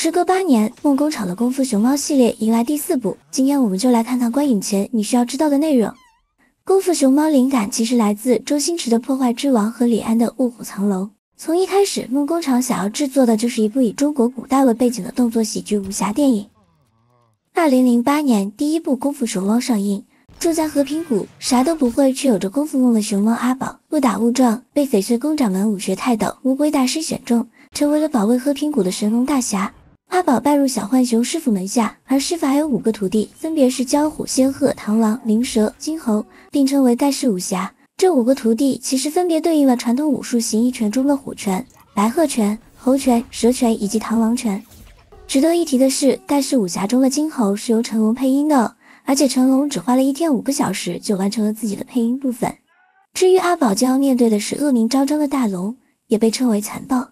时隔8年，梦工厂的功夫熊猫系列迎来第4部。今天我们就来看看观影前你需要知道的内容。功夫熊猫灵感其实来自周星驰的《破坏之王》和李安的《卧虎藏龙》。从一开始，梦工厂想要制作的就是一部以中国古代为背景的动作喜剧武侠电影。2008年，第一部功夫熊猫上映。住在和平谷，啥都不会却有着功夫梦的熊猫阿宝，误打误撞被翡翠宫掌门武学泰斗乌龟大师选中，成为了保卫和平谷的神龙大侠。阿宝拜入小浣熊师傅门下，而师傅还有5个徒弟，分别是焦虎、仙鹤、螳螂、灵蛇、金猴，并称为盖世武侠。这5个徒弟其实分别对应了传统武术形意拳中的虎拳、白鹤拳、猴拳、蛇拳以及螳螂拳。值得一提的是，盖世武侠中的金猴是由成龙配音的，而且成龙只花了1天5个小时就完成了自己的配音部分。至于阿宝将要面对的是恶名昭彰的大龙，也被称为残暴。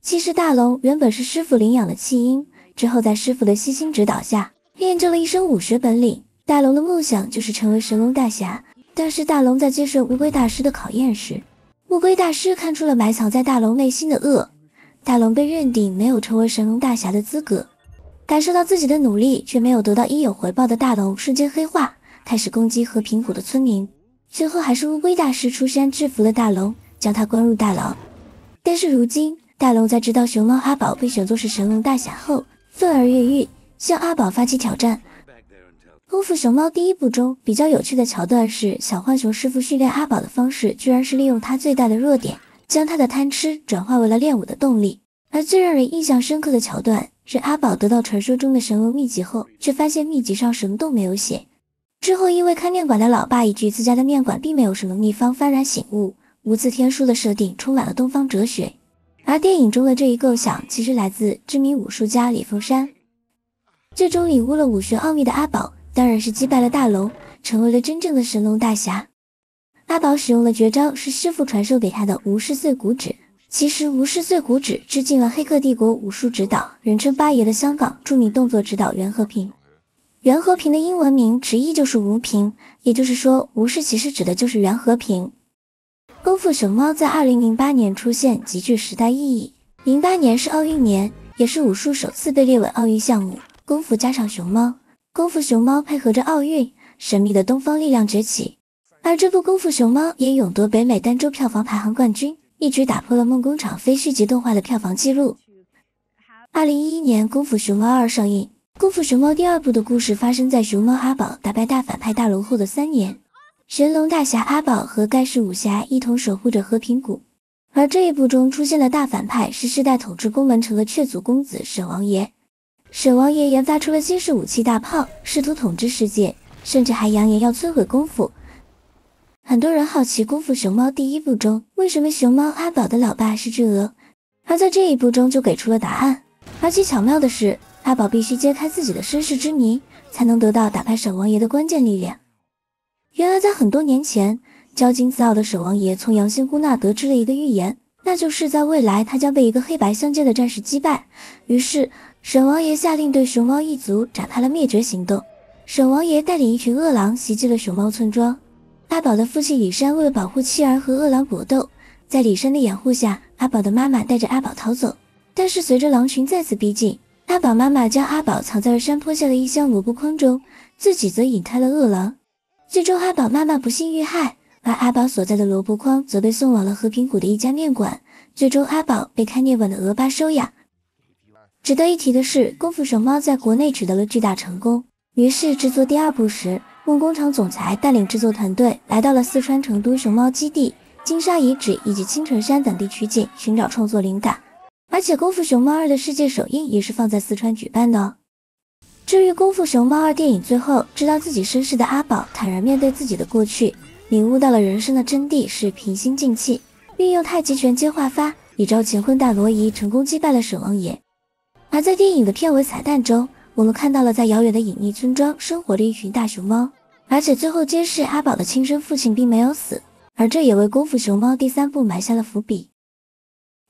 其实大龙原本是师傅领养的弃婴，之后在师傅的悉心指导下，练就了一身武学本领。大龙的梦想就是成为神龙大侠，但是大龙在接受乌龟大师的考验时，乌龟大师看出了埋藏在大龙内心的恶，大龙被认定没有成为神龙大侠的资格。感受到自己的努力却没有得到应有回报的大龙瞬间黑化，开始攻击和平谷的村民。最后还是乌龟大师出山制服了大龙，将他关入大牢。但是如今大龙在知道熊猫阿宝被选作是神龙大侠后，愤而越狱，向阿宝发起挑战。功夫熊猫第一部中比较有趣的桥段是，小浣熊师傅训练阿宝的方式居然是利用他最大的弱点，将他的贪吃转化为了练武的动力。而最让人印象深刻的桥段是阿宝得到传说中的神龙秘籍后，却发现秘籍上什么都没有写。之后因为开面馆的老爸一句自家的面馆并没有什么秘方幡然醒悟，无字天书的设定充满了东方哲学。而电影中的这一构想其实来自知名武术家李凤山。最终领悟了武学奥秘的阿宝当然是击败了大龙，成为了真正的神龙大侠。阿宝使用的绝招是师傅传授给他的无视碎骨指。其实无视碎骨指致敬了黑客帝国武术指导，人称八爷的香港著名动作指导袁和平。袁和平的英文名直译就是无平，也就是说无视其实指的就是袁和平。功夫熊猫在2008年出现，极具时代意义。08年是奥运年，也是武术首次被列为奥运项目。功夫加上熊猫，功夫熊猫配合着奥运，神秘的东方力量崛起。而这部功夫熊猫也勇夺北美单周票房排行冠军，一举打破了梦工厂非续集动画的票房纪录。2011年功夫熊猫2上映。功夫熊猫第2部的故事发生在熊猫阿宝打败大反派大龙后的3年。神龙大侠阿宝和盖世武侠一同守护着和平谷，而这一部中出现的大反派是世代统治宫门城的雀祖公子沈王爷。沈王爷研发出了新式武器大炮，试图统治世界，甚至还扬言要摧毁功夫。很多人好奇功夫熊猫第1部中为什么熊猫阿宝的老爸是只鹅，而在这一部中就给出了答案。而且巧妙的是，阿宝必须揭开自己的身世之谜，才能得到打败沈王爷的关键力量。原来在很多年前，骄矜自傲的沈王爷从杨仙姑那得知了一个预言，那就是在未来他将被一个黑白相间的战士击败。于是沈王爷下令对熊猫一族展开了灭绝行动。沈王爷带领一群饿狼袭击了熊猫村庄。阿宝的父亲李山为了保护妻儿和饿狼搏斗，在李山的掩护下，阿宝的妈妈带着阿宝逃走。但是随着狼群再次逼近，阿宝妈妈将阿宝藏在了山坡下的一箱萝卜筐中，自己则引开了饿狼。最终阿宝妈妈不幸遇害，而阿宝所在的萝卜筐则被送往了和平谷的一家面馆，最终阿宝被开面馆的鹅爸收养。值得一提的是，功夫熊猫在国内取得了巨大成功，于是制作第2部时，梦工厂总裁带领制作团队来到了四川成都熊猫基地、金沙遗址以及青城山等地取景，寻找创作灵感。而且功夫熊猫2的世界首映也是放在四川举办的哦。至于功夫熊猫2电影最后知道自己身世的阿宝坦然面对自己的过去，领悟到了人生的真谛是平心静气，运用太极拳接化发，一招乾坤大挪移成功击败了沈王爷。而在电影的片尾彩蛋中，我们看到了在遥远的隐秘村庄生活着一群大熊猫，而且最后揭示阿宝的亲生父亲并没有死，而这也为功夫熊猫第3部埋下了伏笔。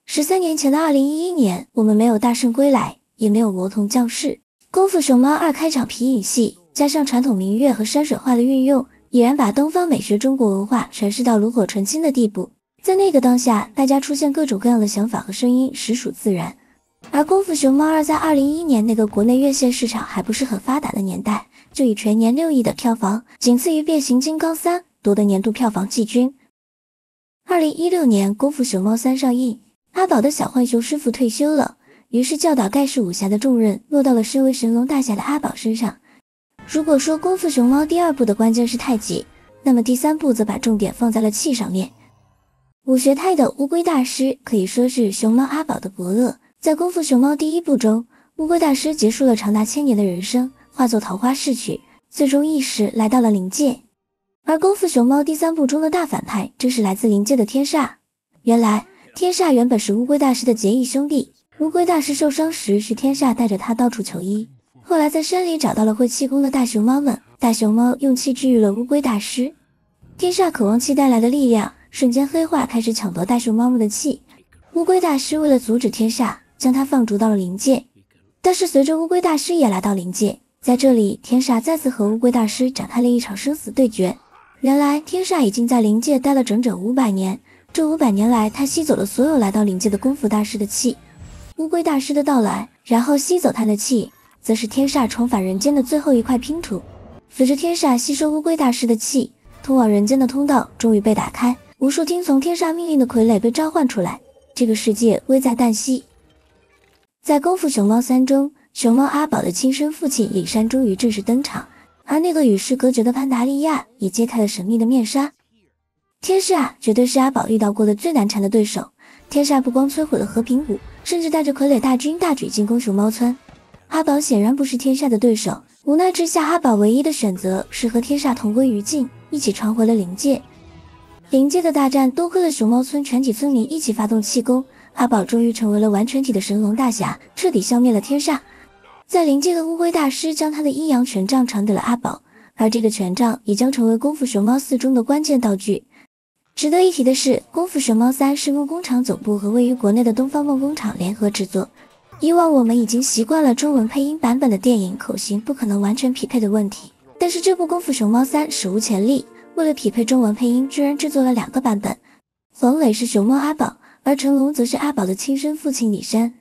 13年前的2011年，我们没有大圣归来，也没有魔童降世。功夫熊猫2开场皮影戏，加上传统民乐和山水画的运用，已然把东方美学中国文化诠释到炉火纯青的地步。在那个当下，大家出现各种各样的想法和声音，实属自然。而《功夫熊猫2》在2011年那个国内院线市场还不是很发达的年代，就以全年6亿的票房，仅次于《变形金刚3》，夺得年度票房季军。2016年，《功夫熊猫3》上映，阿宝的小浣熊师傅退休了，于是教导盖世武侠的重任落到了身为神龙大侠的阿宝身上。如果说《功夫熊猫》第2部的关键是太极，那么第3部则把重点放在了气上面。武学派的乌龟大师可以说是熊猫阿宝的伯乐。在《功夫熊猫》第1部中，乌龟大师结束了长达1000年的人生，化作桃花逝去，最终意识来到了灵界。而《功夫熊猫》第3部中的大反派正是来自灵界的天煞。原来天煞原本是乌龟大师的结义兄弟，乌龟大师受伤时是天煞带着他到处求医，后来在山里找到了会气功的大熊猫们，大熊猫用气治愈了乌龟大师。天煞渴望气带来的力量，瞬间黑化，开始抢夺大熊猫们的气。乌龟大师为了阻止天煞，将他放逐到了灵界。但是随着乌龟大师也来到灵界，在这里天煞再次和乌龟大师展开了一场生死对决。原来天煞已经在灵界待了整整500年，这500年来他吸走了所有来到灵界的功夫大师的气。乌龟大师的到来，然后吸走他的气，则是天煞重返人间的最后一块拼图。随着天煞吸收乌龟大师的气，通往人间的通道终于被打开，无数听从天煞命令的傀儡被召唤出来，这个世界危在旦夕。在《功夫熊猫3》中，熊猫阿宝的亲生父亲李山终于正式登场，而那个与世隔绝的潘达利亚也揭开了神秘的面纱。天煞绝对是阿宝遇到过的最难缠的对手，天煞不光摧毁了和平谷，甚至带着傀儡大军大举进攻熊猫村。阿宝显然不是天煞的对手，无奈之下，阿宝唯一的选择是和天煞同归于尽，一起传回了灵界。灵界的大战多亏了熊猫村全体村民一起发动气功，阿宝终于成为了完全体的神龙大侠，彻底消灭了天煞。在灵界的乌龟大师将他的阴阳权杖传给了阿宝，而这个权杖也将成为功夫熊猫4中的关键道具。值得一提的是，功夫熊猫3是梦工厂总部和位于国内的东方梦工厂联合制作。以往我们已经习惯了中文配音版本的电影口型不可能完全匹配的问题，但是这部功夫熊猫3史无前例，为了匹配中文配音，居然制作了2个版本。黄磊是熊猫阿宝，而成龙则是阿宝的亲生父亲李山。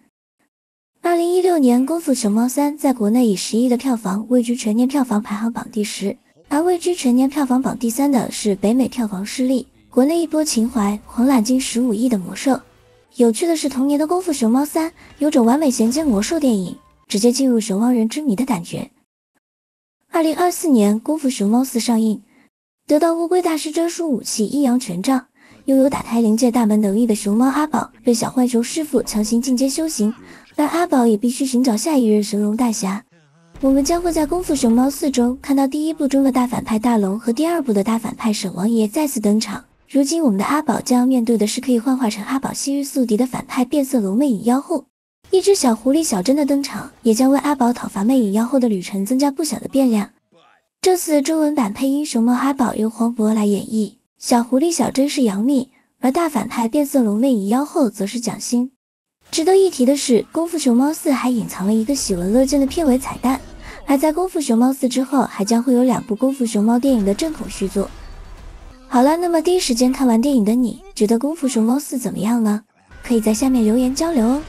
2016年，《功夫熊猫3》在国内以10亿的票房位居全年票房排行榜第10，而位居全年票房榜第3的是北美票房失利，国内一波情怀狂揽近15亿的魔兽。有趣的是，同年的《功夫熊猫3》有种完美衔接魔兽电影，直接进入熊猫人之谜的感觉。2024年，《功夫熊猫4》上映，得到乌龟大师专属武器阴阳权杖，拥有打开灵界大门能力的熊猫阿宝被小浣熊师傅强行进阶修行，而阿宝也必须寻找下一任神龙大侠。我们将会在《功夫熊猫4》中看到第1部中的大反派大龙和第2部的大反派沈王爷再次登场。如今我们的阿宝将要面对的是可以幻化成阿宝昔日宿敌的反派变色龙魅影妖后。一只小狐狸小珍的登场，也将为阿宝讨伐魅影妖后的旅程增加不小的变量。这次中文版配音熊猫阿宝由黄渤来演绎，小狐狸小珍是杨幂，而大反派变色龙魅影妖后则是蒋欣。值得一提的是，《功夫熊猫4》还隐藏了一个喜闻乐见的片尾彩蛋，而在《功夫熊猫4》之后，还将会有2部功夫熊猫电影的正统续作。好了，那么第一时间看完电影的你，觉得《功夫熊猫4》怎么样呢？可以在下面留言交流哦。